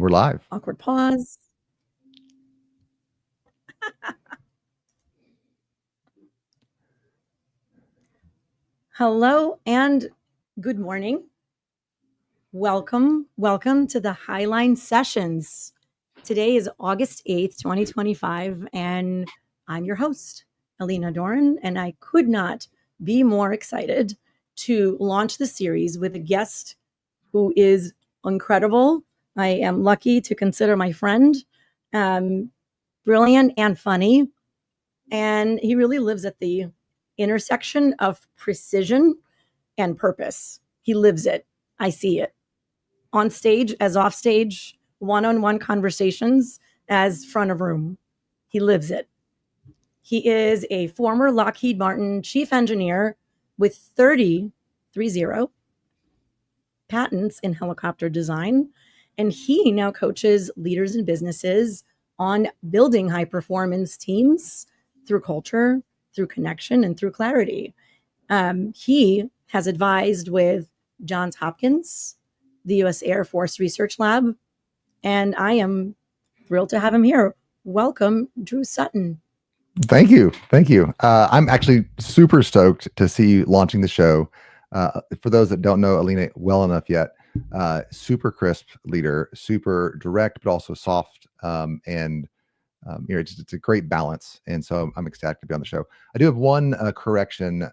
We're live. Awkward pause. Hello and good morning. Welcome to the Highline Sessions. Today is August 8th, 2025, and I'm your host, Alina Doran, and I could not be more excited to launch the series with a guest who is incredible. I am lucky to consider my friend, brilliant and funny, and he really lives at the intersection of precision and purpose. He lives it. I see it on stage as off stage, one-on-one conversations as front of room. He lives it. He is a former Lockheed Martin Chief Engineer with 30 patents in helicopter design. And he now coaches leaders and businesses on building high performance teams through culture, through connection, and through clarity. He has advised with Johns Hopkins, the U.S. Air Force Research Lab, and I am thrilled to have him here. Welcome, Drew Sutton. Thank you. I'm actually super stoked to see you launching the show. For those that don't know Alina well enough yet, super crisp leader, super direct, but also soft, and it's a great balance. And so I'm ecstatic to be on the show. I do have one correction.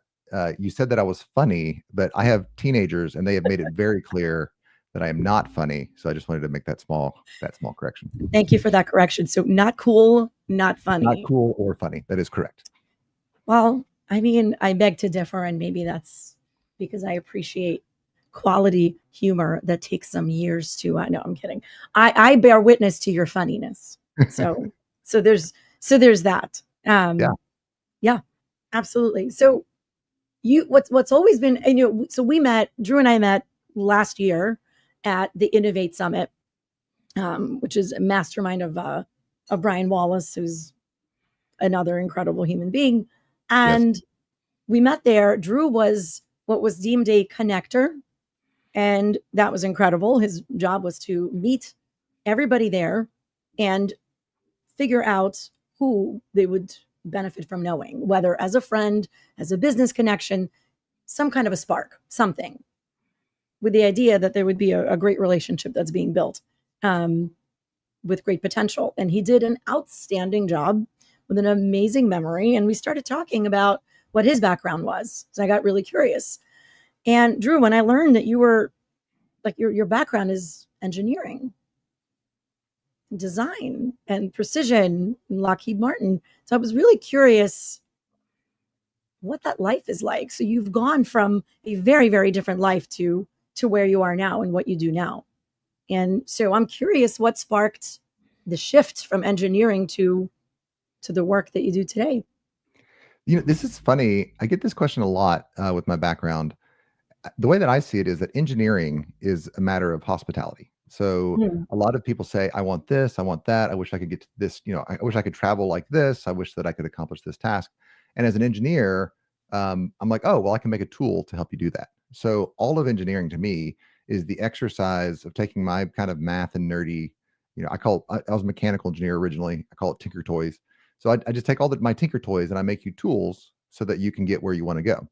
You said that I was funny, but I have teenagers, and they have made it very clear that I am not funny. So I just wanted to make that small correction. Thank you for that correction. So not cool, not funny. Not cool or funny. That is correct. Well, I mean, I beg to differ, and maybe that's because I appreciate quality humor that takes some years to. No, I'm kidding. I bear witness to your funniness. So there's that. Yeah, absolutely. So what's always been, so Drew and I met last year at the Innovate Summit, which is a mastermind of Brian Wallace, who's another incredible human being. And we met there. Drew was what was deemed a connector, and that was incredible. His job was to meet everybody there and figure out who they would benefit from knowing, whether as a friend, as a business connection, some kind of a spark, something, with the idea that there would be a great relationship that's being built with great potential. And he did an outstanding job with an amazing memory. And we started talking about what his background was. So I got really curious. And Drew, when I learned that you were like, your background is engineering, design, and precision in Lockheed Martin. So I was really curious what that life is like. So you've gone from a very, very different life to where you are now and what you do now. And so I'm curious what sparked the shift from engineering to the work that you do today. This is funny. I get this question a lot with my background. The way that I see it is that engineering is a matter of hospitality. So a lot of people say, I want this, I want that. I wish I could get to this, I wish I could travel like this. I wish that I could accomplish this task. And as an engineer, I'm like, oh, well, I can make a tool to help you do that. So all of engineering to me is the exercise of taking my kind of math and nerdy, I was a mechanical engineer originally. I call it Tinker Toys. So I just take all my Tinker Toys and I make you tools so that you can get where you want to go.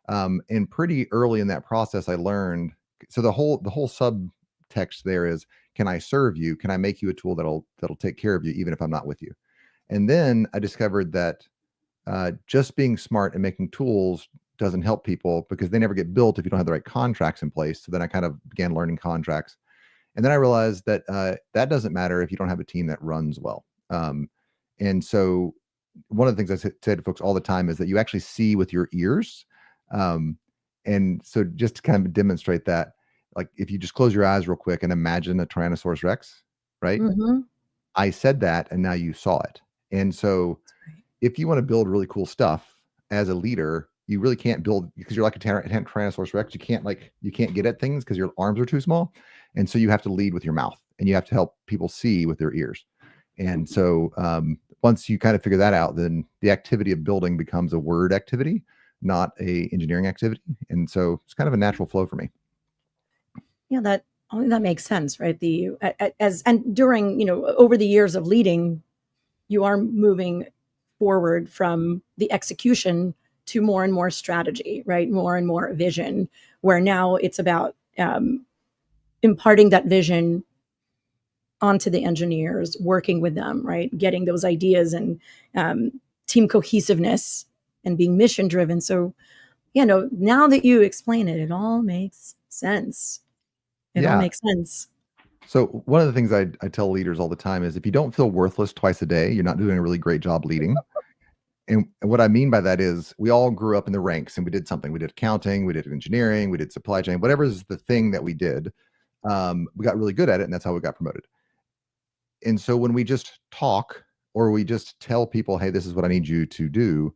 And pretty early in that process, I learned, so the whole subtext there is, can I serve you? Can I make you a tool that'll take care of you, even if I'm not with you? And then I discovered that just being smart and making tools doesn't help people, because they never get built if you don't have the right contracts in place. So then I kind of began learning contracts. And then I realized that that doesn't matter if you don't have a team that runs well. And so one of the things I say to folks all the time is that you actually see with your ears. And so just to kind of demonstrate that, like if you just close your eyes real quick and imagine a Tyrannosaurus Rex, right? Mm-hmm. I said that, and now you saw it. And so if you want to build really cool stuff as a leader, you really can't build, because you're like a Tyrannosaurus Rex. You can't get at things because your arms are too small. And so you have to lead with your mouth, and you have to help people see with their ears. And so once you kind of figure that out, then the activity of building becomes a word activity, not a engineering activity. And so it's kind of a natural flow for me. Yeah, Oh, that makes sense, right? As and during, over the years of leading, you are moving forward from the execution to more and more strategy, right? More and more vision, where now it's about imparting that vision onto the engineers, working with them, right? Getting those ideas and um, team cohesiveness and being mission driven. So, now that you explain it, it all makes sense. It all Yeah. makes sense. So one of the things I tell leaders all the time is if you don't feel worthless twice a day, you're not doing a really great job leading. And what I mean by that is we all grew up in the ranks and we did something. We did accounting, we did engineering, we did supply chain, whatever is the thing that we did. We got really good at it, and that's how we got promoted. And so when we just talk or we just tell people, hey, this is what I need you to do,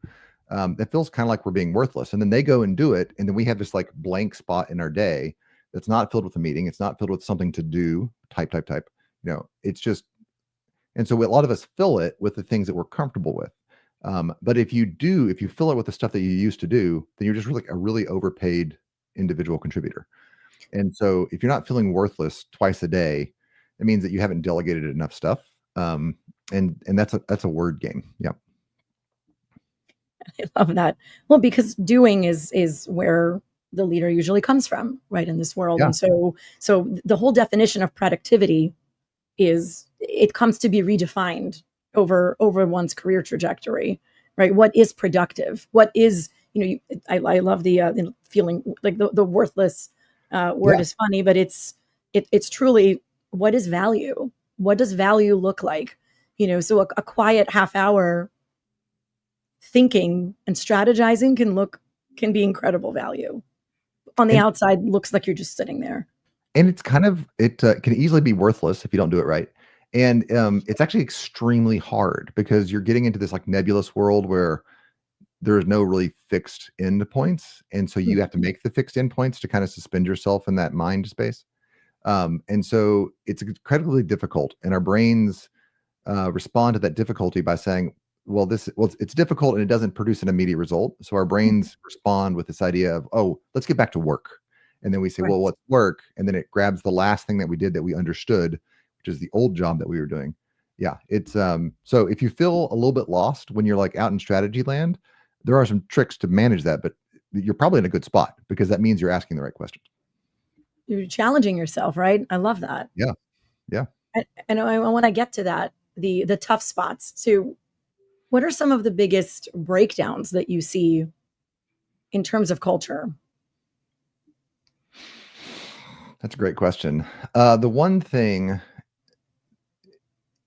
that feels kind of like we're being worthless. And then they go and do it. And then we have this like blank spot in our day that's not filled with a meeting. It's not filled with something to do, type. It's just, and so a lot of us fill it with the things that we're comfortable with. But if you fill it with the stuff that you used to do, then you're just really a really overpaid individual contributor. And so if you're not feeling worthless twice a day, it means that you haven't delegated enough stuff. And that's a word game. Yeah. I love that. Well, because doing is where the leader usually comes from, right, in this world. Yeah. And so the whole definition of productivity is it comes to be redefined over one's career trajectory, right? What is productive? What is, I love the feeling like the worthless word Yeah. is funny, but it's truly what is value? What does value look like? So a quiet half hour thinking and strategizing can be incredible value. On the And outside, looks like you're just sitting there. and it's kind of it can easily be worthless if you don't do it right. And it's actually extremely hard because you're getting into this like nebulous world where there's no really fixed endpoints. And so you have to make the fixed endpoints to kind of suspend yourself in that mind space. And so it's incredibly difficult. And our brains respond to that difficulty by saying, it's difficult and it doesn't produce an immediate result. So our brains respond with this idea of, oh, let's get back to work. And then we say, well, Right. what's work? And then it grabs the last thing that we did that we understood, which is the old job that we were doing. Yeah. It's so if you feel a little bit lost when you're like out in strategy land, there are some tricks to manage that, but you're probably in a good spot because that means you're asking the right questions. You're challenging yourself, right? I love that. Yeah. Yeah. And I want to get to that, the tough spots. So, what are some of the biggest breakdowns that you see in terms of culture? That's a great question. The one thing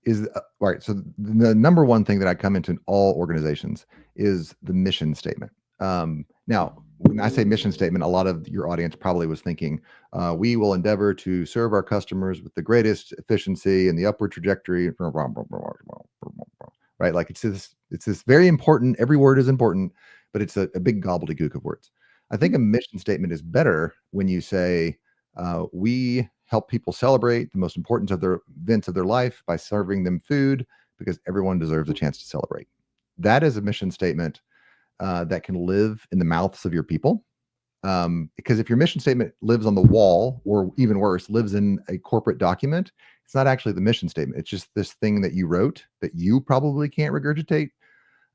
is right. So the number one thing that I come into in all organizations is the mission statement. Now, when I say mission statement, a lot of your audience probably was thinking, we will endeavor to serve our customers with the greatest efficiency and the upward trajectory, right? Like it's this very important, every word is important, but it's a big gobbledygook of words. I think a mission statement is better when you say, we help people celebrate the most important of their events of their life by serving them food because everyone deserves a chance to celebrate. That is a mission statement that can live in the mouths of your people. Because if your mission statement lives on the wall, or even worse, lives in a corporate document, it's not actually the mission statement. It's just this thing that you wrote that you probably can't regurgitate.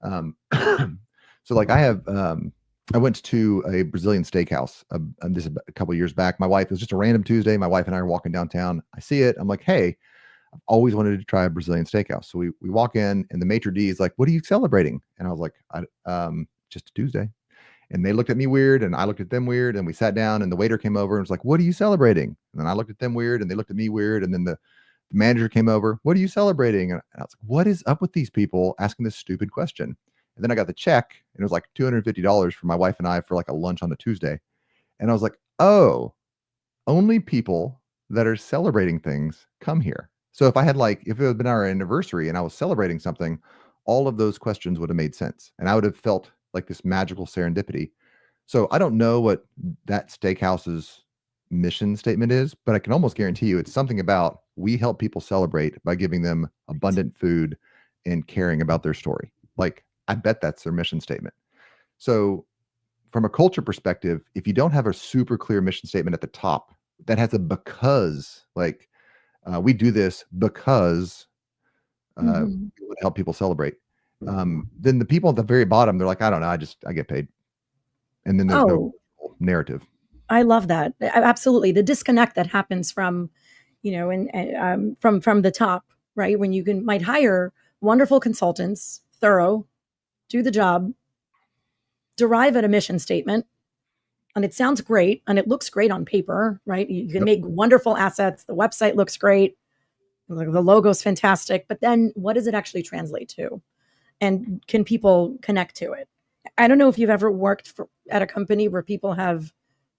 Um, so, like, I went to a Brazilian steakhouse this is a couple of years back. My wife, it was just a random Tuesday. My wife and I are walking downtown. I see it. I'm like, hey, I've always wanted to try a Brazilian steakhouse. So we walk in, and the maitre d is like, "What are you celebrating?" And I was like, Just a Tuesday." And they looked at me weird, and I looked at them weird, and we sat down, and the waiter came over and was like, "What are you celebrating?" And then I looked at them weird, and they looked at me weird, and then the manager came over, "What are you celebrating?" And I was like, "What is up with these people asking this stupid question?" And then I got the check, and it was like $250 for my wife and I for like a lunch on a Tuesday. And I was like, "Oh, only people that are celebrating things come here." So if it had been our anniversary and I was celebrating something, all of those questions would have made sense. And I would have felt like this magical serendipity. So I don't know what that steakhouse's mission statement is, but I can almost guarantee you it's something about we help people celebrate by giving them abundant food and caring about their story. Like, I bet that's their mission statement. So from a culture perspective, if you don't have a super clear mission statement at the top, that has a because, like, we do this because Mhm. we want to help people celebrate. Then the people at the very bottom, they're like, I don't know, I get paid. And then there's no Oh, narrative. I love that. Absolutely. The disconnect that happens from, from the top, right? When you might hire wonderful consultants, thorough, do the job, derive at a mission statement, and it sounds great and it looks great on paper, right? You can Yep. make wonderful assets. The website looks great. The logo's fantastic. But then what does it actually translate to? And can people connect to it? I don't know if you've ever worked at a company where people have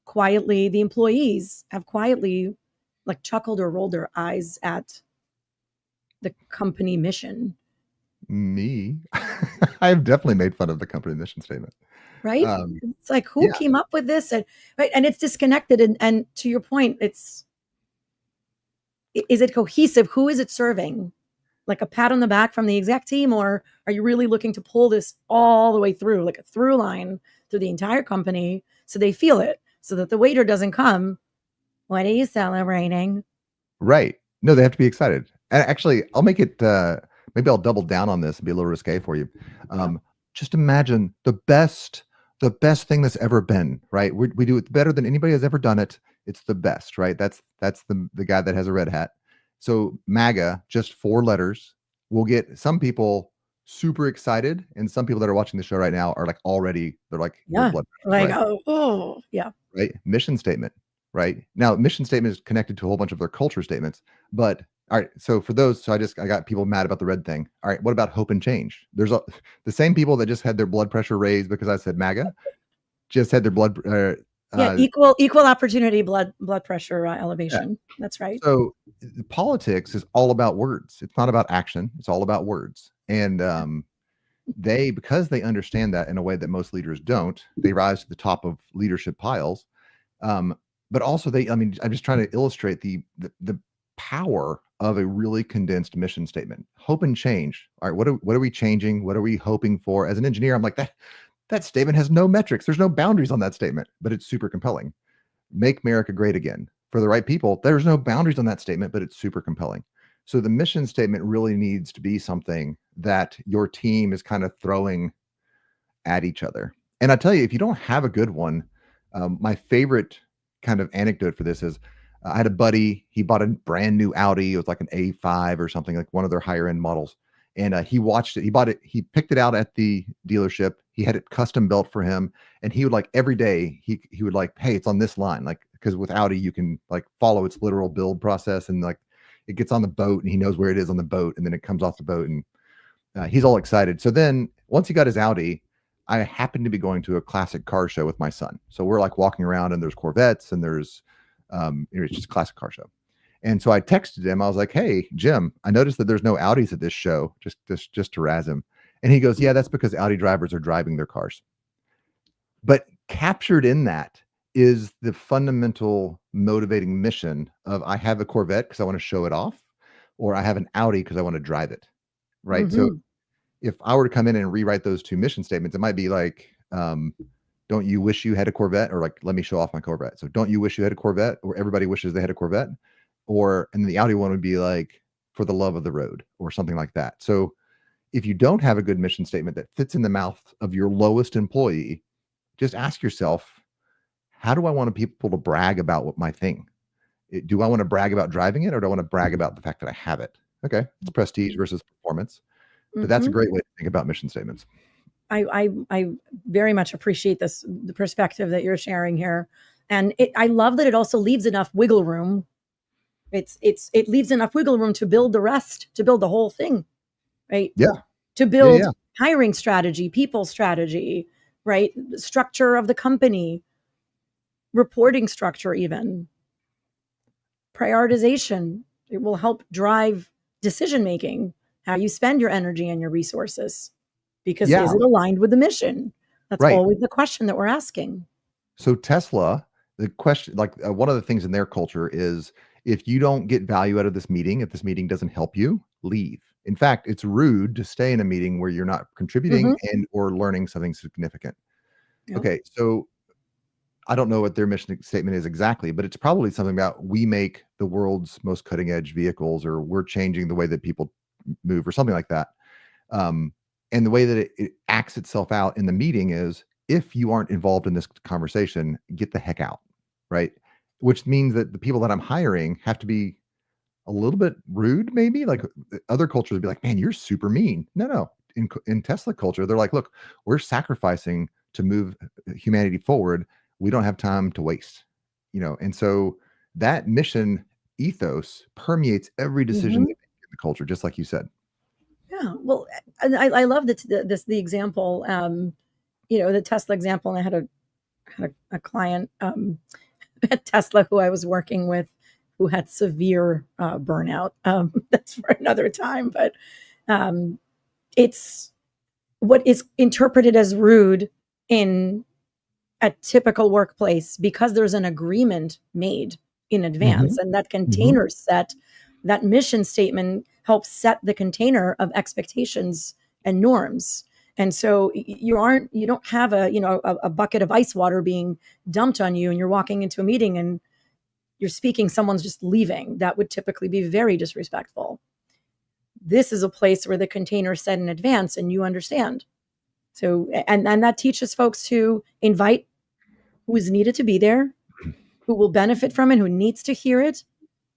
quietly, the employees have quietly like chuckled or rolled their eyes at the company mission, Me, I have definitely made fun of the company mission statement. right? Um, It's like, who yeah, came up with this? And right. And it's disconnected. And to your point, is it cohesive? Who is it serving? Like a pat on the back from the exec team, or are you really looking to pull this all the way through, like a through line through the entire company so they feel it, so that the waiter doesn't come, what are you celebrating? right. No, they have to be excited. And actually, I'll make it. Maybe I'll double down on this and be a little risque for you. Yeah. Just imagine the best thing that's ever been. Right? We do it better than anybody has ever done it. It's the best. Right? That's the guy that has a red hat. So MAGA, just 4 letters, will get some people super excited, and some people that are watching the show right now are like already. They're like their Yeah. blood pressure's Like, rising. oh, yeah. Right? Mission statement, right? Now, mission statement is connected to a whole bunch of their culture statements. But all right, so for those, so I got people mad about the red thing. All right, what about hope and change? The same people that just had their blood pressure raised because I said MAGA just had their blood. Yeah. Uh, Equal opportunity blood pressure yeah. elevation. That's right. So politics is all about words. It's not about action. It's all about words. And they, because they understand that in a way that most leaders don't, they rise to the top of leadership piles. Um, but also I mean, I'm just trying to illustrate the power of a really condensed mission statement. Hope and change. All right, what are we changing? What are we hoping for? As an engineer, I'm like that statement has no metrics. There's no boundaries on that statement, but it's super compelling. Make America great again. For the right people, there's no boundaries on that statement, but it's super compelling. So the mission statement really needs to be something that your team is kind of throwing at each other. And I tell you, if you don't have a good one, my favorite kind of anecdote for this is I had a buddy, he bought a brand new Audi. It was like an A5 or something, like one of their higher end models. And he watched it. He bought it. He picked it out at the dealership. He had it custom built for him. And he would like every day, he would like, hey, it's on this line. Like, because with Audi, you can like follow its literal build process and like it gets on the boat and he knows where it is on the boat and then it comes off the boat and he's all excited. So then once he got his Audi, I happened to be going to a classic car show with my son. So we're like walking around and there's Corvettes and there's, it's just a classic car show. And so I texted him. I was like, "Hey, Jim, I noticed that there's no Audis at this show." Just to razz him. And he goes, "Yeah, that's because Audi drivers are driving their cars." But captured in that is the fundamental motivating mission of I have a Corvette because I want to show it off, or I have an Audi because I want to drive it. Right. So Hmm. if I were to come in and rewrite those two mission statements, it might be like, don't you wish you had a Corvette? Or like, let me show off my Corvette. So don't you wish you had a Corvette? Or everybody wishes they had a Corvette? Or, and the Audi one would be like, for the love of the road or something like that. So if you don't have a good mission statement that fits in the mouth of your lowest employee, just ask yourself, how do I want people to brag about what my thing? Do I want to brag about driving it or do I want to brag about the fact that I have it? Okay. It's prestige versus performance. But that's a Hmm. great way to think about mission statements. I very much appreciate the perspective that you're sharing here, and I love that it also leaves enough wiggle room. It leaves enough wiggle room to build the rest, to build the whole thing, right? Yeah. To Yeah. build Yeah. hiring strategy, people strategy, right? The structure of the company, reporting structure, even prioritization. It will help drive decision making, how you spend your energy and your resources. Because is Yeah. it aligned with the mission? That's Right. always the question that we're asking. So Tesla, the question, like one of the things in their culture is if you don't get value out of this meeting, if this meeting doesn't help you, leave. In fact, it's rude to stay in a meeting where you're not contributing Hmm. and or learning something significant. Yeah. Okay. So I don't know what their mission statement is exactly, but it's probably something about we make the world's most cutting edge vehicles, or we're changing the way that people move, or something like that. Um, and the way that it acts itself out in the meeting is, if you aren't involved in this conversation, get the heck out, right? Which means that the people that I'm hiring have to be a little bit rude, maybe. Like other cultures would be like, man, you're super mean. No, no. In Tesla culture, they're like, look, we're sacrificing to move humanity forward. We don't have time to waste, And so that mission ethos permeates every decision Mhm. they make in the culture, just like you said. Yeah. Well, and I love the example, the Tesla example. And I had a client at Tesla who I was working with who had severe burnout. That's for another time, but um, it's what is interpreted as rude in a typical workplace because there's an agreement made in advance, Mhm, and that mhm. container set, that mission statement helps set the container of expectations and norms. And so you don't have a bucket of ice water being dumped on you and you're walking into a meeting and you're speaking, someone's just leaving. That would typically be very disrespectful. This is a place where the container is set in advance and you understand. So, and that teaches folks to invite who is needed to be there, who will benefit from it, who needs to hear it.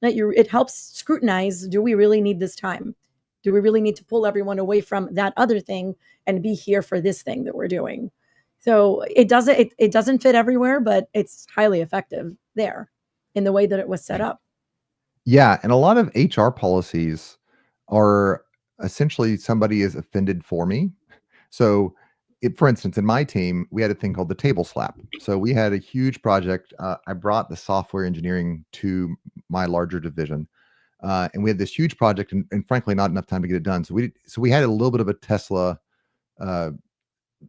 It helps scrutinize, do we really need this time? Do we really need to pull everyone away from that other thing and be here for this thing that we're doing? So it doesn't fit everywhere, but it's highly effective there in the way that it was set up. Yeah, and a lot of HR policies are essentially somebody is offended for me. So, for instance, in my team, we had a thing called the table slap. So we had a huge project. I brought the software engineering to my larger division, and we had this huge project, and frankly, not enough time to get it done. So we had a little bit of a Tesla uh,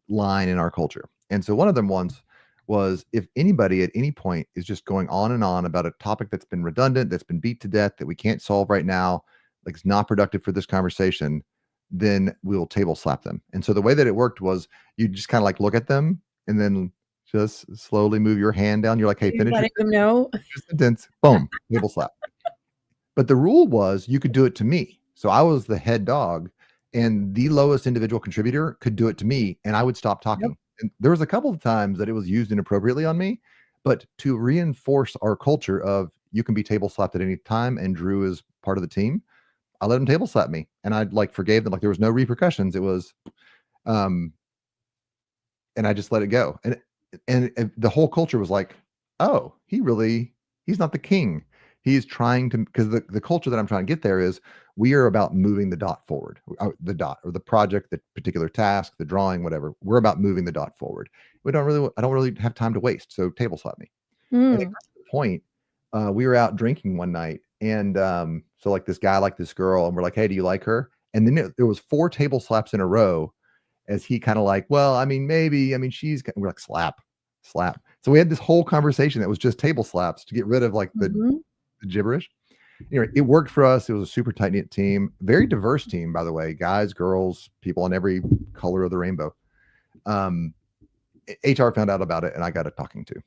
line in our culture. And so one of them ones was, if anybody at any point is just going on and on about a topic that's been redundant, that's been beat to death, that we can't solve right now, like it's not productive for this conversation, then we'll table slap them. And so the way that it worked was, you just kind of like look at them and then just slowly move your hand down. You're like, hey, You're finish letting them know. your sentence. Boom, table slap. But the rule was you could do it to me. So I was the head dog, and the lowest individual contributor could do it to me, and I would stop Yep. talking. And there was a couple of times that it was used inappropriately on me, but to reinforce our culture of, you can be table slapped at any time, and Drew is part of the team, I let him table slap me, and I like forgave them. Like there was no repercussions. It was, um, and I just let it go. And the whole culture was like, "Oh, he's not the king. He's trying to," because the culture that I'm trying to get there is, we are about moving the dot forward, the dot or the project, the particular task, the drawing, whatever. We're about moving the dot forward. I don't really have time to waste. So table slap me. And it Mm. got to the point, we were out drinking one night, and so like this guy liked this girl, and we're like, "Hey, do you like her?" And then there was 4 table slaps in a row, as he kind of like, well, I mean, maybe, I mean, we're like, slap, slap. So we had this whole conversation that was just table slaps to get rid of like Mhm. the gibberish. Anyway, it worked for us. It was a super tight knit team, very diverse team, by the way, guys, girls, people on every color of the rainbow. Um, HR found out about it, and I got a talking to,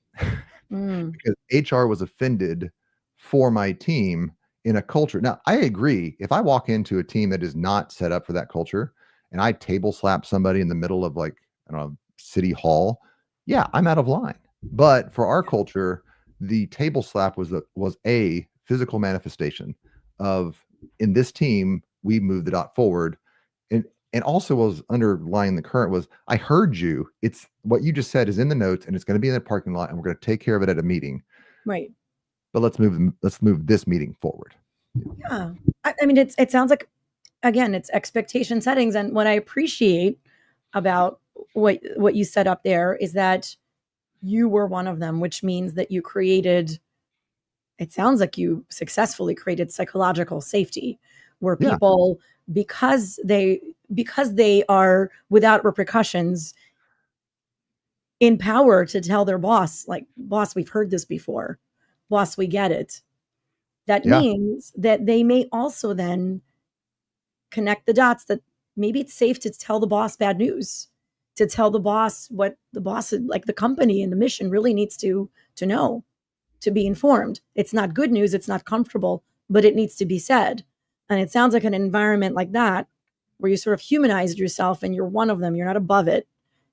Mm. because HR was offended for my team in a culture. Now, I agree. If I walk into a team that is not set up for that culture, and I table slap somebody in the middle of, like, I don't know, city hall, yeah, I'm out of line. But for our culture, the table slap was a physical manifestation of, in this team, we move the dot forward. And also was underlying the current was, I heard you. It's what you just said is in the notes, and it's going to be in the parking lot, and we're going to take care of it at a meeting. Right. But let's move this meeting forward. Yeah. I mean, it sounds like, again, it's expectation settings. And what I appreciate about what you set up there is that you were one of them, which means that you created, it sounds like you successfully created psychological safety where Yeah, people, because they are without repercussions, in power to tell their boss, like, boss, we've heard this before. Boss, we get it. That yeah, means that they may also then connect the dots that maybe it's safe to tell the boss bad news. to tell the boss what the boss, like the company and the mission, really needs to know, to be informed. It's not good news, it's not comfortable, but it needs to be said. And it sounds like an environment like that, where you sort of humanized yourself and you're one of them. You're not above it.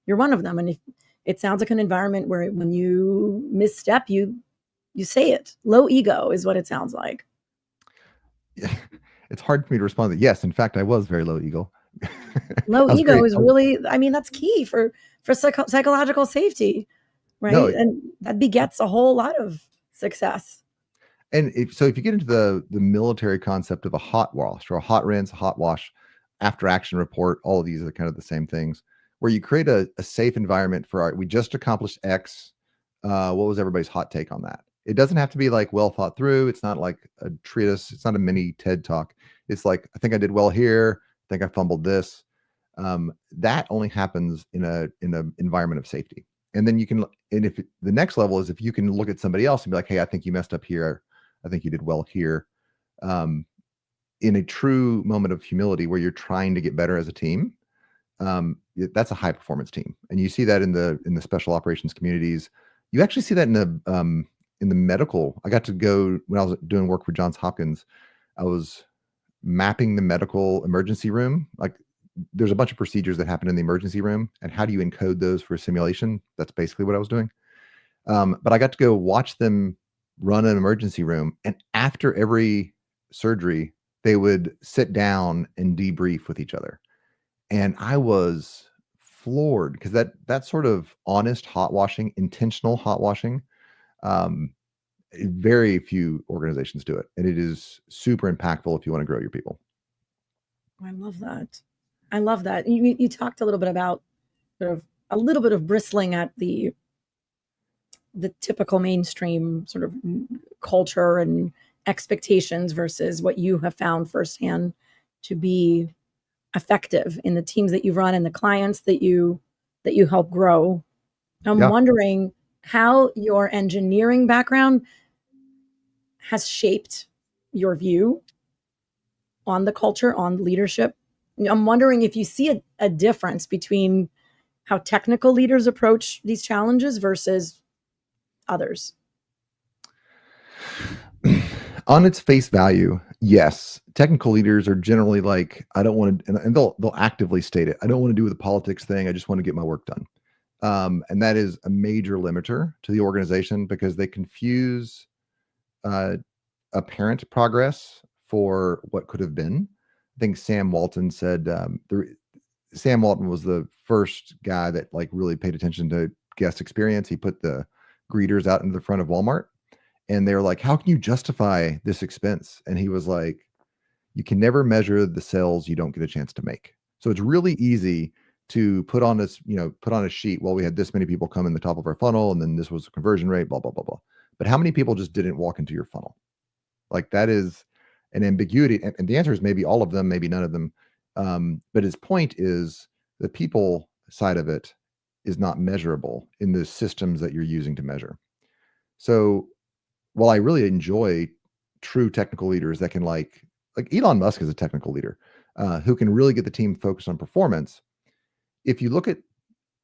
You're one of them. And if, it sounds like an environment where when you misstep, you say it. Low ego is what it sounds like. Yeah. It's hard for me to respond to that. Yes, in fact, I was very low ego. Low I was ego great. is really, I mean, that's key for psychological safety, right? No, And that begets a whole lot of success. and if you get into the military concept of a hot wash or a hot rinse, a hot wash, after action report, all of these are kind of the same things, where you create a safe environment for we just accomplished X. What was everybody's hot take on that? It doesn't have to be like well thought through. It's not like a treatise. It's not a mini TED talk. It's like, I think I did well here. I think I fumbled this. That only happens in a environment of safety. And then you can, and if the next level is if you can look at somebody else and be like, hey, I think you messed up here. I think you did well here. In a true moment of humility where you're trying to get better as a team, that's a high performance team. And you see that in the special operations communities. You actually see that in the medical. I got to go when I was doing work for Johns Hopkins. I was mapping the medical emergency room. Like, there's a bunch of procedures that happen in the emergency room, and how do you encode those for a simulation? That's basically what I was doing. But I got to go watch them run an emergency room, and after every surgery, they would sit down and debrief with each other. And I was floored because that sort of honest hot washing, intentional hot washing, um, very few organizations do it, and it is super impactful if you want to grow your people. I love that. I love that. You talked a little bit about sort of a little bit of bristling at the typical mainstream sort of culture and expectations versus what you have found firsthand to be effective in the teams that you run and the clients that you help grow. I'm Yeah. wondering how your engineering background has shaped your view on the culture, on leadership. I'm wondering if you see a difference between how technical leaders approach these challenges versus others. On its face value, yes. Technical leaders are generally like, I don't want to, and they'll actively state it. I don't want to do the politics thing. I just want to get my work done. And that is a major limiter to the organization because they confuse apparent progress for what could have been. I think Sam Walton said Sam Walton was the first guy that like really paid attention to guest experience. He put the greeters out into the front of Walmart, and they were like, how can you justify this expense? And he was like, you can never measure the sales you don't get a chance to make. So it's really easy to put on a sheet, well, we had this many people come in the top of our funnel, and then this was the conversion rate, blah, blah, blah, blah. But how many people just didn't walk into your funnel? Like, that is an ambiguity. And the answer is maybe all of them, maybe none of them. But his point is the people side of it is not measurable in the systems that you're using to measure. So while I really enjoy true technical leaders that can like Elon Musk is a technical leader who can really get the team focused on performance. If you look at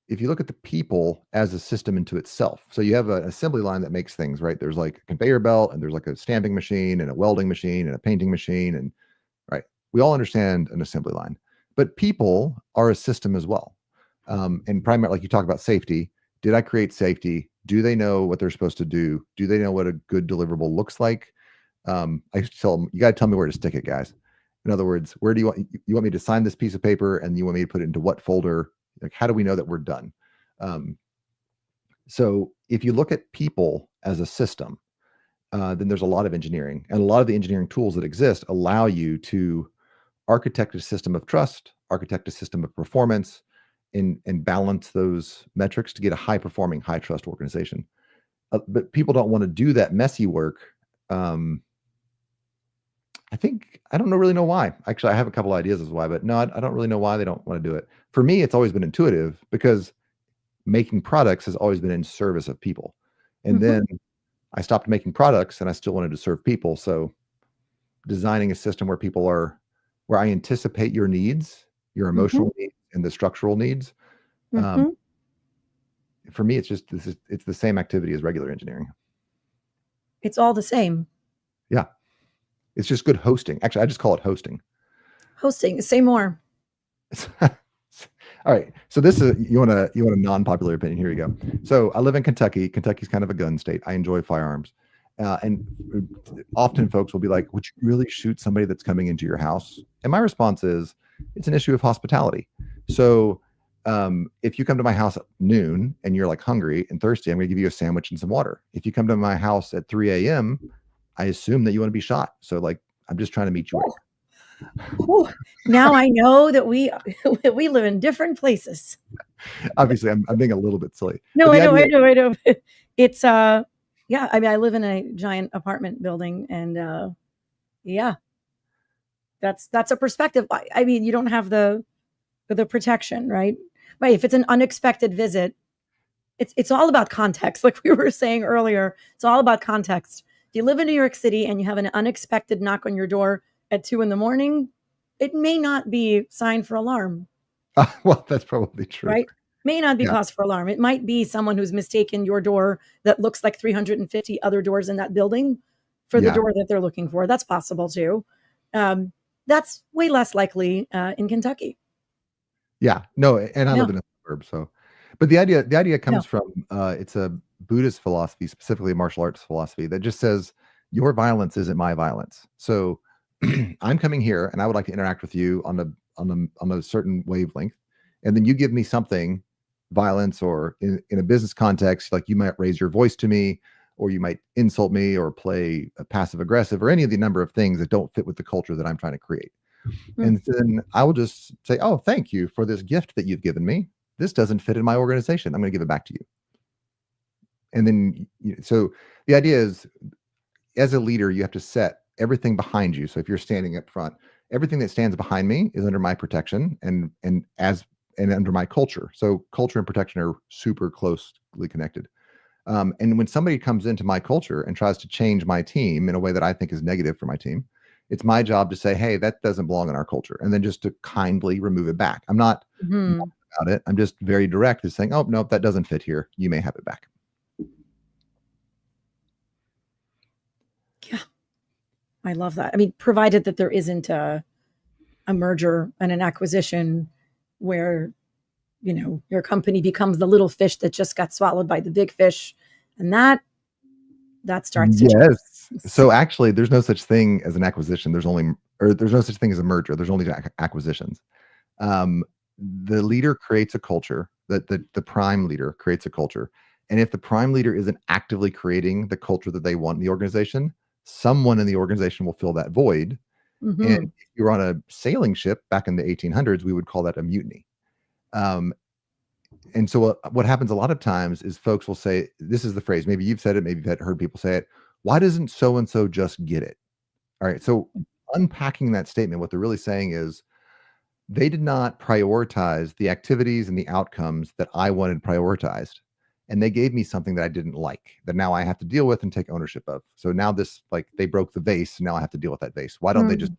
the people as a system into itself, so you have an assembly line that makes things, right? There's like a conveyor belt, and there's like a stamping machine and a welding machine and a painting machine, and right, we all understand an assembly line, but people are a system as well. And primarily, like you talk about safety, did I create safety? Do they know what they're supposed to do? Do they know what a good deliverable looks like? I used to tell them, you got to tell me where to stick it, guys. In other words, where do you want me to sign this piece of paper, and you want me to put it into what folder? Like, how do we know that we're done? So if you look at people as a system, then there's a lot of engineering, and a lot of the engineering tools that exist allow you to architect a system of trust, architect a system of performance, and balance those metrics to get a high performing, high trust organization. But people don't want to do that messy work. I don't really know why. Actually, I have a couple ideas as why, but no, I don't really know why they don't want to do it. For me, it's always been intuitive because making products has always been in service of people. And then I stopped making products and I still wanted to serve people. So designing a system where I anticipate your needs, your emotional needs, and the structural needs, Um, Mhm. for me, it's the same activity as regular engineering. It's all the same. Yeah, it's just good hosting. Actually, I just call it hosting. Hosting, say more. All right. So this is you want a non-popular opinion. Here you go. So I live in Kentucky. Kentucky's kind of a gun state. I enjoy firearms. And often folks will be like, would you really shoot somebody that's coming into your house? And my response is, it's an issue of hospitality. So if you come to my house at noon and you're like hungry and thirsty, I'm going to give you a sandwich and some water. If you come to my house at 3 a.m., I assume that you want to be shot. So like, I'm just trying to meet you where Whew. Now I know that we we live in different places. obviously I'm being a little bit silly, but No, the I know, idea, I know, I know. It's yeah, I mean I live in a giant apartment building and yeah, that's a perspective. I mean, you don't have the protection, right? Right. If it's an unexpected visit, it's all about context. Like we were saying earlier, it's all about context. If you live in New York City and you have an unexpected knock on your door at 2 a.m, it may not be sign for alarm, well, that's probably true. right? May not be Yeah, cause for alarm. It might be someone who's mistaken your door that looks like 350 other doors in that building for the yeah, door that they're looking for. That's possible too. Um, that's way less likely in Kentucky. yeah. No, and I Yeah, live in a suburb, so. But the idea yeah. comes from it's a Buddhist philosophy, specifically a martial arts philosophy, that just says your violence isn't my violence. So I'm coming here, and I would like to interact with you on a certain wavelength, and then you give me something, violence, or in a business context, like you might raise your voice to me, or you might insult me, or play passive aggressive, or any of the number of things that don't fit with the culture that I'm trying to create. Mm, And then I will just say, "Oh, thank you for this gift that you've given me. This doesn't fit in my organization. I'm going to give it back to you." And then, so the idea is, as a leader, you have to set everything behind you. So if you're standing up front, everything that stands behind me is under my protection and under my culture. So culture and protection are super closely connected. And when somebody comes into my culture and tries to change my team in a way that I think is negative for my team, it's my job to say, "Hey, that doesn't belong in our culture," and then just to kindly remove it back. I'm not mad mhm. about it. I'm just very direct, is saying, "Oh, nope, that doesn't fit here. You may have it back." Yeah, I love that. I mean, provided that there isn't a merger and an acquisition where your company becomes the little fish that just got swallowed by the big fish, and that starts to change Yes. things. So actually, there's no such thing as an acquisition. There's no such thing as a merger. There's only acquisitions. Um, the leader creates a culture. That the prime leader creates a culture, and if the prime leader isn't actively creating the culture that they want in the organization, someone in the organization will fill that void. And Hmm. if you're on a sailing ship back in the 1800s, we would call that a mutiny. Um, and so what happens a lot of times is folks will say, this is the phrase, maybe you've said it, maybe you've heard people say it. Why doesn't so and so just get it? All right. So unpacking that statement, what they're really saying is they did not prioritize the activities and the outcomes that I wanted prioritized. And they gave me something that I didn't like, that now I have to deal with and take ownership of. So now this, like, they broke the vase. Now I have to deal with that vase. Why don't they just, Mm.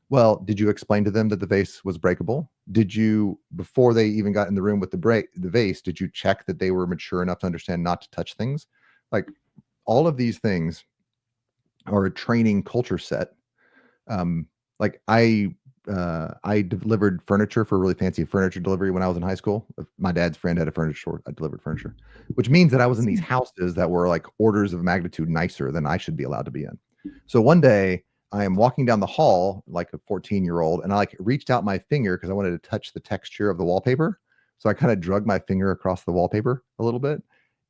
well, did you explain to them that the vase was breakable? Did you, before they even got in the room with the vase, did you check that they were mature enough to understand not to touch things? Like, all of these things are a training culture set. Um, like I delivered furniture for a really fancy furniture delivery when I was in high school. My dad's friend had a furniture store. I delivered furniture, which means that I was in these houses that were like orders of magnitude nicer than I should be allowed to be in. So one day I am walking down the hall like a 14-year-old, and I like reached out my finger because I wanted to touch the texture of the wallpaper. So I kind of drug my finger across the wallpaper a little bit.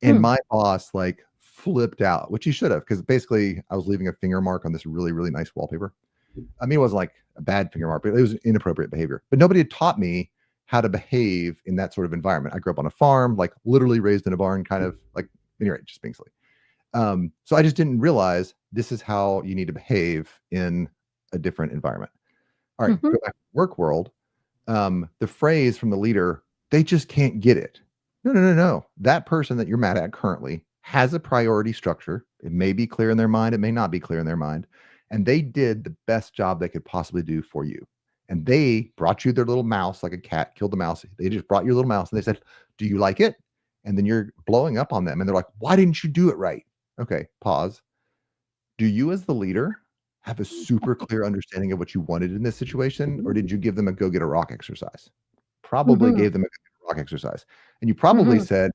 And Hmm. my boss like flipped out, which he should have, because basically I was leaving a finger mark on this really, really nice wallpaper. I mean, it wasn't like a bad finger mark, but it was inappropriate behavior. But nobody had taught me how to behave in that sort of environment. I grew up on a farm, like literally raised in a barn, kind of like, anyway, just being silly. So I just didn't realize this is how you need to behave in a different environment. All right, Mhm. go back to the work world. The phrase from the leader, they just can't get it. No, no, no, no. That person that you're mad at currently has a priority structure. It may be clear in their mind, it may not be clear in their mind. And they did the best job they could possibly do for you. And they brought you their little mouse, like a cat killed the mouse. They just brought your little mouse and they said, do you like it? And then you're blowing up on them and they're like, why didn't you do it right? Okay, pause. Do you as the leader have a super clear understanding of what you wanted in this situation? Or did you give them a go get a rock exercise? Probably Mhm. gave them a go get a rock exercise. And you probably Mhm. said,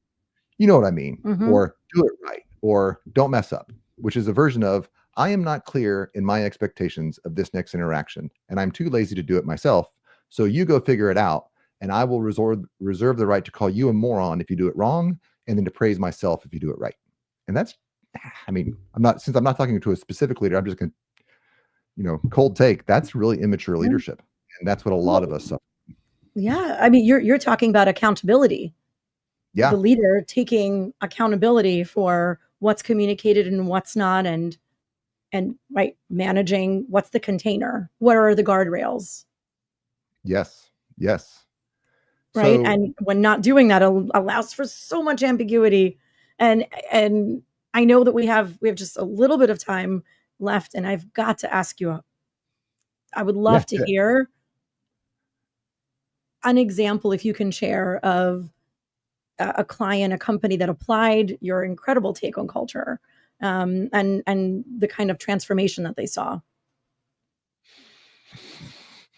you know what I mean, Mhm. or do it right, or don't mess up, which is a version of I am not clear in my expectations of this next interaction, and I'm too lazy to do it myself. So you go figure it out, and I will reserve the right to call you a moron if you do it wrong, and then to praise myself if you do it right. And that's, I mean, since I'm not talking to a specific leader, I'm just going to, cold take. That's really immature Yeah. leadership, and that's what a lot Well, of us suffer. yeah, I mean, you're talking about accountability. The Yeah. leader taking accountability for what's communicated and what's not, and right, managing what's the container, what are the guardrails, Yes. Yes. right? So And when not doing that allows for so much ambiguity. And I know that we have just a little bit of time left, and I've got to ask you. I would yeah. love to hear an example, if you can share, of a client, a company that applied your incredible take on culture, and the kind of transformation that they saw.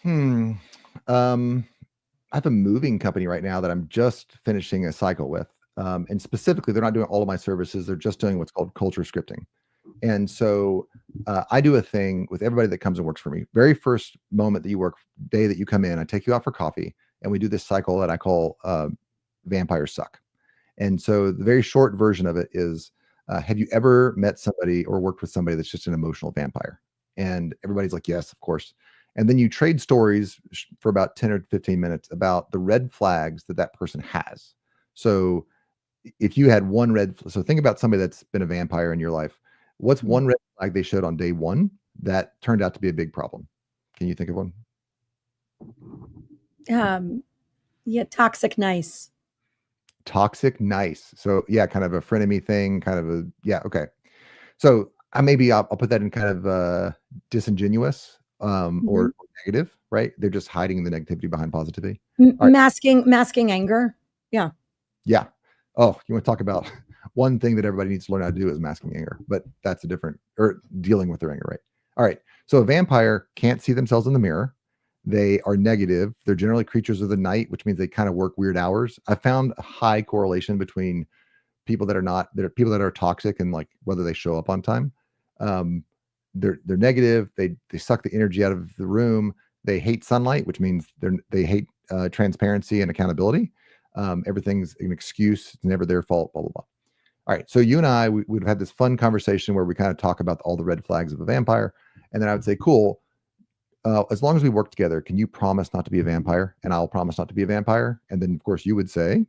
Hmm. Um, I have a moving company right now that I'm just finishing a cycle with. And specifically, they're not doing all of my services. They're just doing what's called culture scripting. And so I do a thing with everybody that comes and works for me. Very first moment that you work, day that you come in, I take you out for coffee and we do this cycle that I call vampires suck. And so the very short version of it is, have you ever met somebody or worked with somebody that's just an emotional vampire? And everybody's like, yes, of course. And then you trade stories for about 10 or 15 minutes about the red flags that that person has. So if you had so think about somebody that's been a vampire in your life. What's one red flag they showed on day one that turned out to be a big problem? Can you think of one? Um, yeah, toxic nice. Toxic, nice. So yeah, kind of a frenemy thing, kind of yeah, okay. So I'll put that in kind of disingenuous Mhm. or negative, right? They're just hiding the negativity behind positivity. All right. Masking anger. Yeah. Yeah. Oh, you want to talk about one thing that everybody needs to learn how to do is masking anger, but that's a different or dealing with their anger, right? All right. So a vampire can't see themselves in the mirror. They are negative. They're generally creatures of the night, which means they kind of work weird hours. I found a high correlation between people that are not there are people that are toxic and like whether they show up on time. Um, they're negative. They suck the energy out of the room. They hate sunlight, which means they hate transparency and accountability. Everything's an excuse. It's never their fault. Blah blah blah. All right. So you and I would have had this fun conversation where we kind of talk about all the red flags of a vampire, and then I would say, "Cool. As long as we work together, can you promise not to be a vampire? And I'll promise not to be a vampire." And then, of course, you'd say,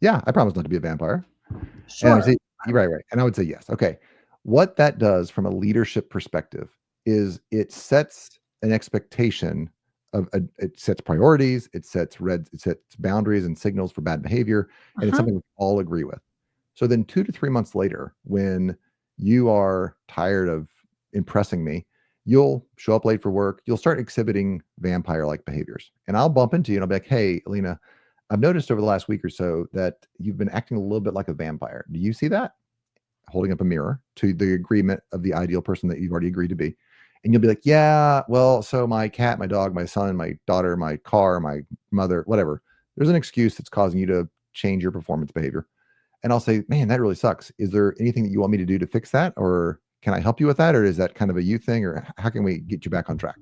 "Yeah, I promise not to be a vampire." And I would say, Sure. right, right. And I would say, yes. Okay. What that does from a leadership perspective is it sets an expectation it sets priorities, it sets boundaries and signals for bad behavior, and it's Uh-huh. something we all agree with. So then 2 to 3 months later, when you are tired of impressing me, you'll show up late for work, you'll start exhibiting vampire-like behaviors. And I'll bump into you and I'll be like, hey, Alina, I've noticed over the last week or so that you've been acting a little bit like a vampire. Do you see that? Holding up a mirror to the agreement of the ideal person that you've already agreed to be. And you'll be like, yeah, well, so my cat, my dog, my son, my daughter, my car, my mother, whatever. There's an excuse that's causing you to change your performance behavior. And I'll say, man, that really sucks. Is there anything that you want me to do to fix that? Or can I help you with that? Or is that kind of a you thing? Or how can we get you back on track?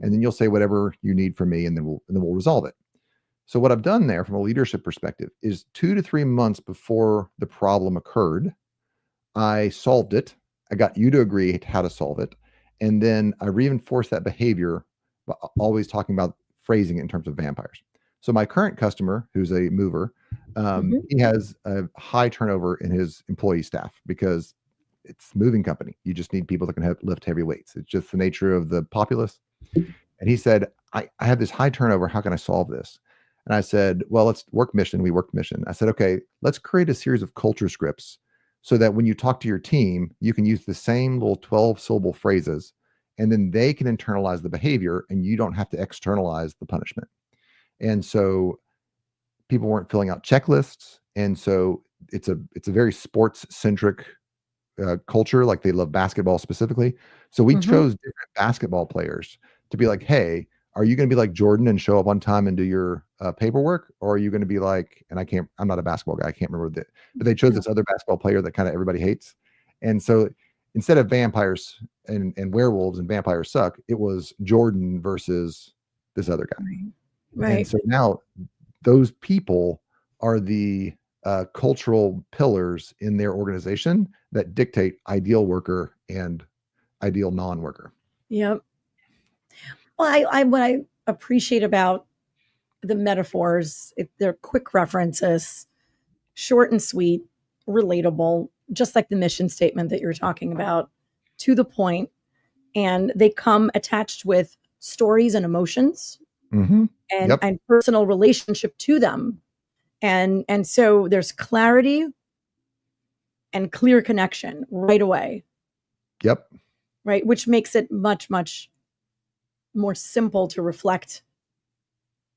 And then you'll say whatever you need from me, and then we'll resolve it. So what I've done there from a leadership perspective is 2 to 3 months before the problem occurred, I solved it. I got you to agree how to solve it. And then I reinforced that behavior, but always talking about phrasing it in terms of vampires. So my current customer, who's a mover, Mhm. he has a high turnover in his employee staff because it's a moving company. You just need people that can lift heavy weights. It's just the nature of the populace. And he said, I have this high turnover. How can I solve this? And I said, well, let's work mission. We worked mission. I said, okay, let's create a series of culture scripts so that when you talk to your team, you can use the same little 12 syllable phrases and then they can internalize the behavior and you don't have to externalize the punishment. And so people weren't filling out checklists. And so it's a very sports centric culture. Like they love basketball specifically. So we Mm-hmm. chose different basketball players to be like, hey, are you going to be like Jordan and show up on time and do your paperwork? Or are you going to be like, and I'm not a basketball guy. I can't remember but they chose No. this other basketball player that kind of everybody hates. And so instead of vampires and werewolves and vampires suck, it was Jordan versus this other guy. Right. And Right. so now those people are the cultural pillars in their organization that dictate ideal worker and ideal non-worker. Yep. Well, I what I appreciate about the metaphors, they're quick references, short and sweet, relatable, just like the mission statement that you're talking about, to the point, and they come attached with stories and emotions Mm-hmm. Yep. and personal relationship to them. And so there's clarity and clear connection right away, Yep. right? Which makes it much, much more simple to reflect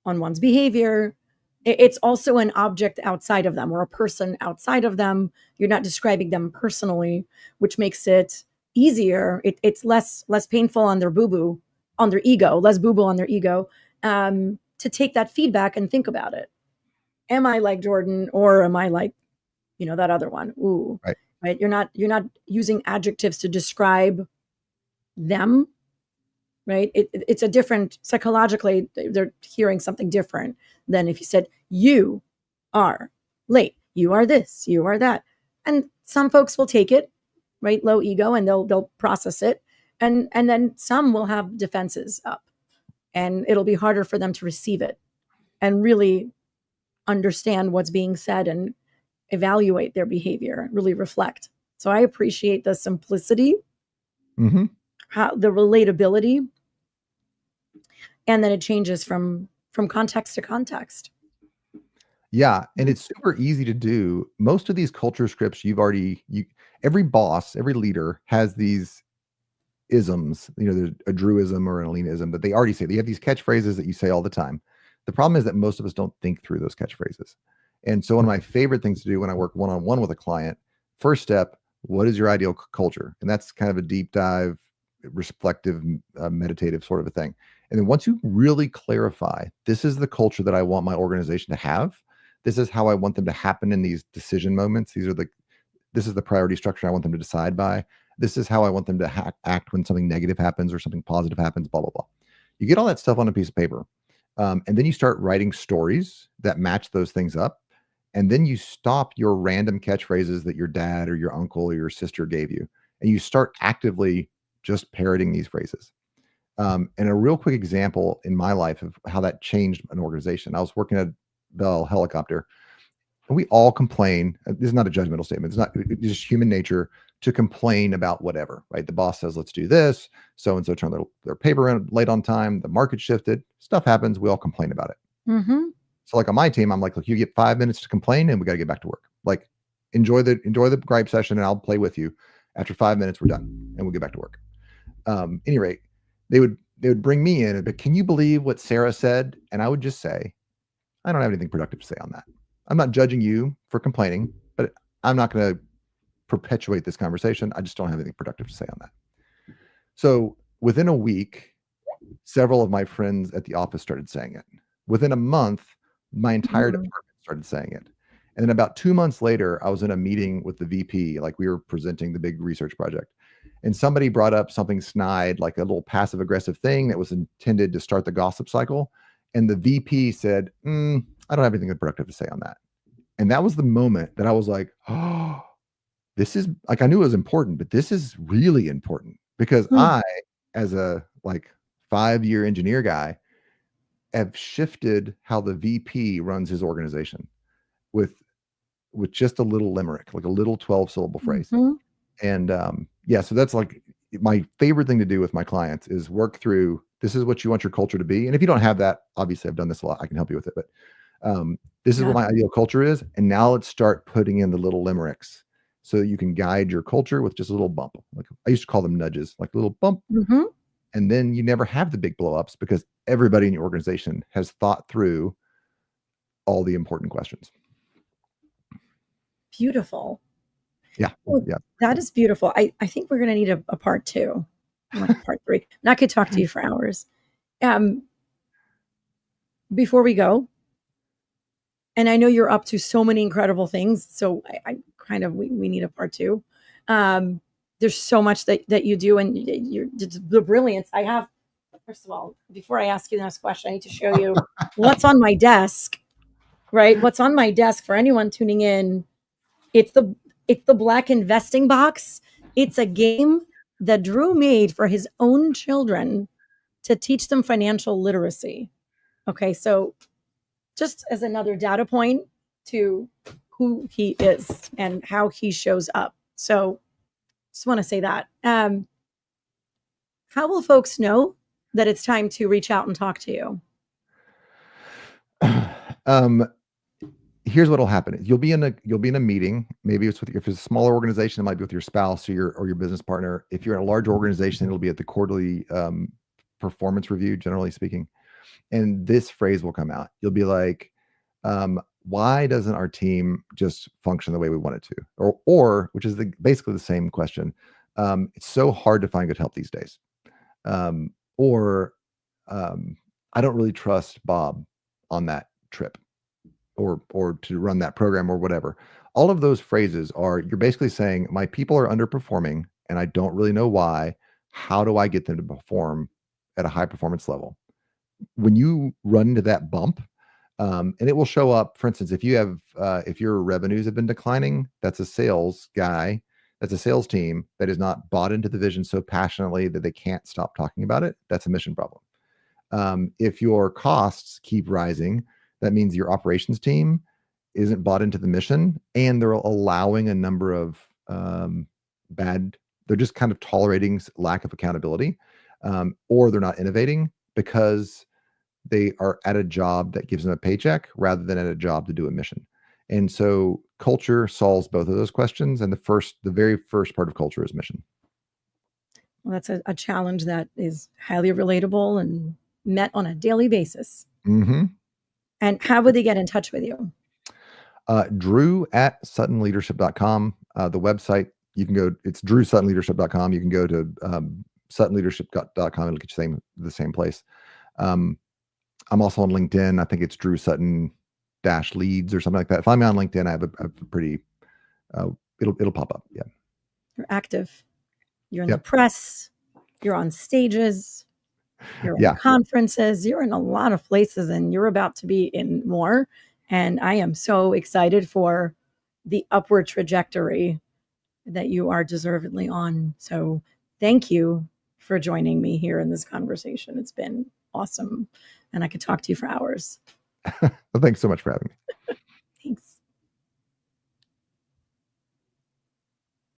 on one's behavior. It's also an object outside of them or a person outside of them. You're not describing them personally, which makes it easier. It's less painful on their boo-boo, on their ego, less boo-boo on their ego, to take that feedback and think about it. Am I like Jordan or am I like, that other one? Ooh, Right. right. You're not using adjectives to describe them, right? It's a different, psychologically, they're hearing something different than if you said, you are late, you are this, you are that. And some folks will take it, right? Low ego, and they'll process it. And then some will have defenses up and it'll be harder for them to receive it and really understand what's being said and evaluate their behavior, really reflect. So I appreciate the simplicity, Mm-hmm. the relatability, and then it changes from context to context. Yeah, and it's super easy to do. Most of these culture scripts every boss, every leader has these isms. There's a Drewism or an Alinaism that they already say. They have these catchphrases that you say all the time. The problem is that most of us don't think through those catchphrases. And so one of my favorite things to do when I work one-on-one with a client, first step, what is your ideal culture? And that's kind of a deep dive, reflective, meditative sort of a thing. And then once you really clarify, this is the culture that I want my organization to have. This is how I want them to happen in these decision moments. This is the priority structure I want them to decide by. This is how I want them to act when something negative happens or something positive happens, blah, blah, blah. You get all that stuff on a piece of paper. And then you start writing stories that match those things up. And then you stop your random catchphrases that your dad or your uncle or your sister gave you. And you start actively just parroting these phrases. And a real quick example in my life of how that changed an organization. I was working at Bell Helicopter. And we all complain. This is not a judgmental statement. It's just human nature to complain about whatever, right? The boss says, let's do this. So-and-so turned their paper in late on time. The market shifted. Stuff happens. We all complain about it. Mm-hmm. So like on my team, I'm like, look, you get 5 minutes to complain and we got to get back to work. Like enjoy the gripe session and I'll play with you. After 5 minutes, we're done and we'll get back to work. Any rate, they would bring me in, but can you believe what Sarah said? And I would just say, I don't have anything productive to say on that. I'm not judging you for complaining, but I'm not going to perpetuate this conversation. I just don't have anything productive to say on that. So within a week, several of my friends at the office started saying it. Within a month, my entire department started saying it. And then about 2 months later, I was in a meeting with the VP, like we were presenting the big research project. And somebody brought up something snide, like a little passive aggressive thing that was intended to start the gossip cycle. And the VP said, I don't have anything productive to say on that. And that was the moment that I was like, oh, this is like, I knew it was important, but this is really important because I, as a 5-year engineer guy, have shifted how the VP runs his organization with just a little limerick, like a little 12-syllable phrase. And so that's like my favorite thing to do with my clients is work through, this is what you want your culture to be. And if you don't have that, obviously I've done this a lot. I can help you with it, but this is what my ideal culture is. And now let's start putting in the little limericks so that you can guide your culture with just a little bump. Like I used to call them nudges, like a little bump. And then you never have the big blowups because everybody in your organization has thought through all the important questions. Beautiful. Yeah. Well, Yeah. that is beautiful. I think we're going to need a part two, like a part three. And I could talk to you for hours. Before we go, and I know you're up to so many incredible things, so I kind of we need a part two. There's so much that you do, and you're the brilliance. I have, first of all, before I ask you the next question, I need to show you what's on my desk. Right, what's on my desk for anyone tuning in? It's the Black Investing Box. It's a game that Drew made for his own children to teach them financial literacy. Okay, so just as another data point to who he is and how he shows up. So just want to say that. How will folks know that it's time to reach out and talk to you? Here's what'll happen. You'll be in a meeting. Maybe it's if it's a smaller organization, it might be with your spouse or your business partner. If you're in a large organization, it'll be at the quarterly performance review, generally speaking. And this phrase will come out. You'll be like, why doesn't our team just function the way we want it to? Or which is basically the same question. It's so hard to find good help these days. Or I don't really trust Bob on that trip or to run that program or whatever. All of those phrases you're basically saying my people are underperforming and I don't really know why. How do I get them to perform at a high performance level? When you run into that bump, and it will show up, for instance, if your revenues have been declining, that's a sales guy, that's a sales team that is not bought into the vision so passionately that they can't stop talking about it. That's a mission problem. If your costs keep rising, that means your operations team isn't bought into the mission and they're allowing a number of they're just kind of tolerating lack of accountability, or they're not innovating because they are at a job that gives them a paycheck rather than at a job to do a mission. And so culture solves both of those questions. And the very first part of culture is mission. Well, that's a challenge that is highly relatable and met on a daily basis. Mm-hmm. And how would they get in touch with you? Drew at SuttonLeadership.com. The website, you can go, it's DrewSuttonLeadership.com. You can go to SuttonLeadership.com. It'll get you the same place. I'm also on LinkedIn. I think it's Drew Sutton -leads or something like that. If I'm on LinkedIn, I have a pretty, it'll pop up. Yeah. You're active. You're in the press. You're on stages. You're in conferences. You're in a lot of places, and you're about to be in more. And I am so excited for the upward trajectory that you are deservedly on. So thank you for joining me here in this conversation. It's been awesome. And I could talk to you for hours. Well, thanks so much for having me.